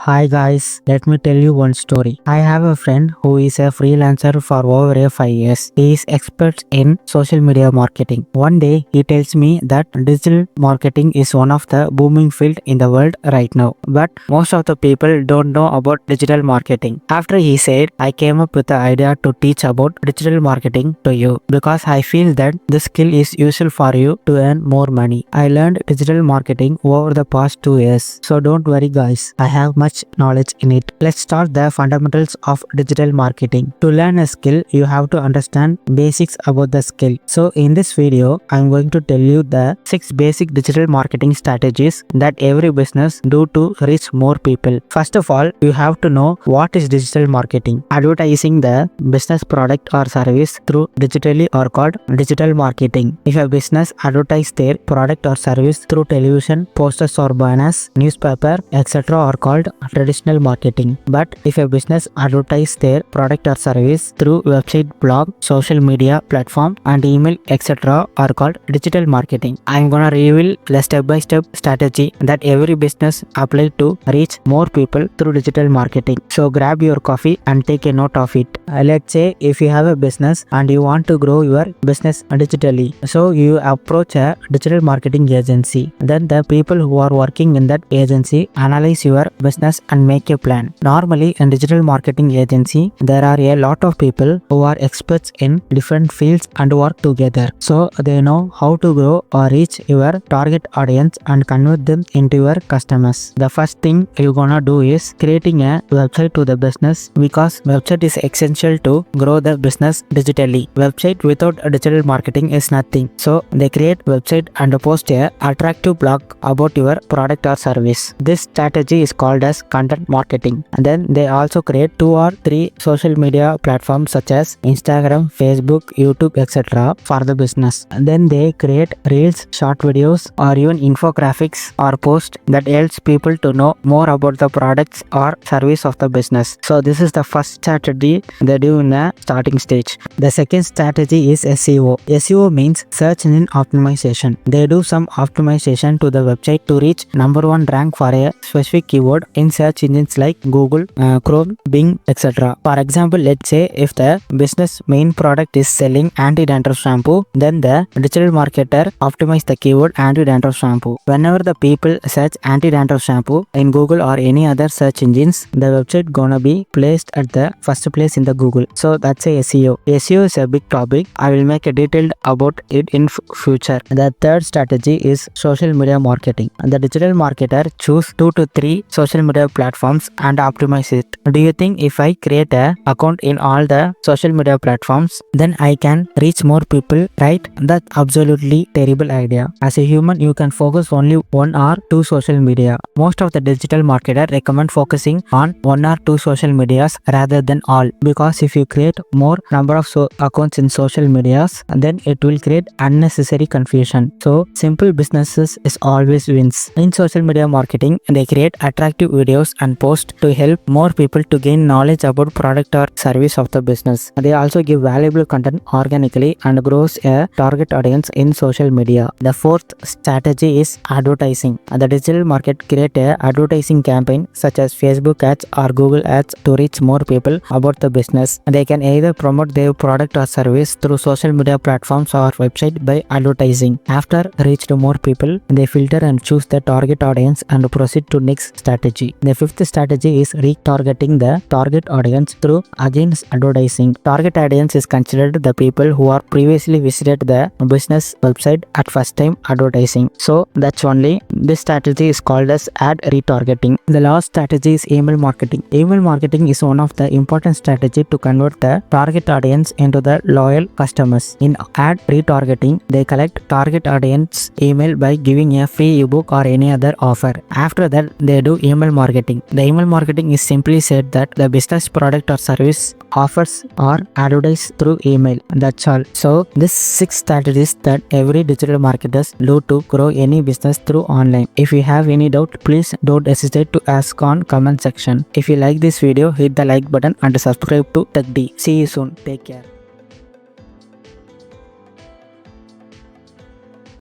Hi guys, let me tell you one story. I have a friend who is a freelancer for over 5 years. He is expert in social media marketing. One day he tells me that digital marketing is one of the booming field in the world right now. But most of the people don't know about digital marketing. After he said, I came up with the idea to teach about digital marketing to you because I feel that this skill is useful for you to earn more money. I learned digital marketing over the past 2 years. So don't worry guys, I have much knowledge in it. Let's start the fundamentals of digital marketing. To learn a skill, you have to understand basics about the skill. So in this video, I'm going to tell you the 6 basic digital marketing strategies that every business do to reach more people. First of all, you have to know what is digital marketing. Advertising the business product or service through digitally are called digital marketing. If a business advertise their product or service through television, posters or banners, newspaper, etc. are called traditional marketing. But if a business advertise their product or service through website, blog, social media platform and email, etc. are called digital marketing. I'm gonna reveal the step-by-step strategy that every business apply to reach more people through digital marketing. So grab your coffee and take a note of it. Let's say if you have a business and you want to grow your business digitally, so you approach a digital marketing agency. Then the people who are working in that agency analyze your business and make a plan. Normally in digital marketing agency, there are a lot of people who are experts in different fields and work together. So they know how to grow or reach your target audience and convert them into your customers. The first thing you're gonna do is creating a website to the business because website is essential to grow the business digitally. Website without digital marketing is nothing. So they create website and post a attractive blog about your product or service. This strategy is called as content marketing. And then they also create 2 or 3 social media platforms such as Instagram, Facebook, YouTube, etc. for the business. And then they create reels, short videos or even infographics or posts that helps people to know more about the products or service of the business. So this is the first strategy they do in a starting stage. The second strategy is SEO. SEO means search engine optimization. They do some optimization to the website to reach #1 rank for a specific keyword in search engines like Google, Chrome, Bing, etc. For example, let's say if the business main product is selling anti-dandruff shampoo, then the digital marketer optimize the keyword anti-dandruff shampoo. Whenever the people search anti-dandruff shampoo in Google or any other search engines, the website gonna be placed at the first place in the Google. So that's a SEO. SEO is a big topic. I will make a detailed about it in future. The third strategy is social media marketing. The digital marketer choose 2 to 3 social media platforms and optimize it. Do you think if I create a account in all the social media platforms, then I can reach more people, right? That's absolutely terrible idea. As a human, you can focus only 1 or 2 social media. Most of the digital marketer recommend focusing on 1 or 2 social medias rather than all, because if you create more number of accounts in social medias, then it will create unnecessary confusion. So simple businesses is always wins. In social media marketing, they create attractive videos and post to help more people to gain knowledge about product or service of the business. They also give valuable content organically and grows a target audience in social media. The fourth strategy is advertising. The digital market create a advertising campaign such as Facebook ads or Google ads to reach more people about the business. They can either promote their product or service through social media platforms or website by advertising. After reached more people, they filter and choose the target audience and proceed to next strategy. The fifth strategy is retargeting the target audience through against advertising. Target audience is considered the people who are previously visited the business website at first time advertising. So that's only this strategy is called as ad retargeting. The last strategy is email marketing. Email marketing is one of the important strategy to convert the target audience into the loyal customers. In ad retargeting, they collect target audience email by giving a free ebook or any other offer. After that, they do email marketing. The email marketing is simply said that the business product or service offers are advertised through email. That's all. So this 6 strategies that every digital marketers do to grow any business through online. If you have any doubt, please don't hesitate to ask on comment section. If you like this video, hit the like button and subscribe to Tech D. See you soon. Take care.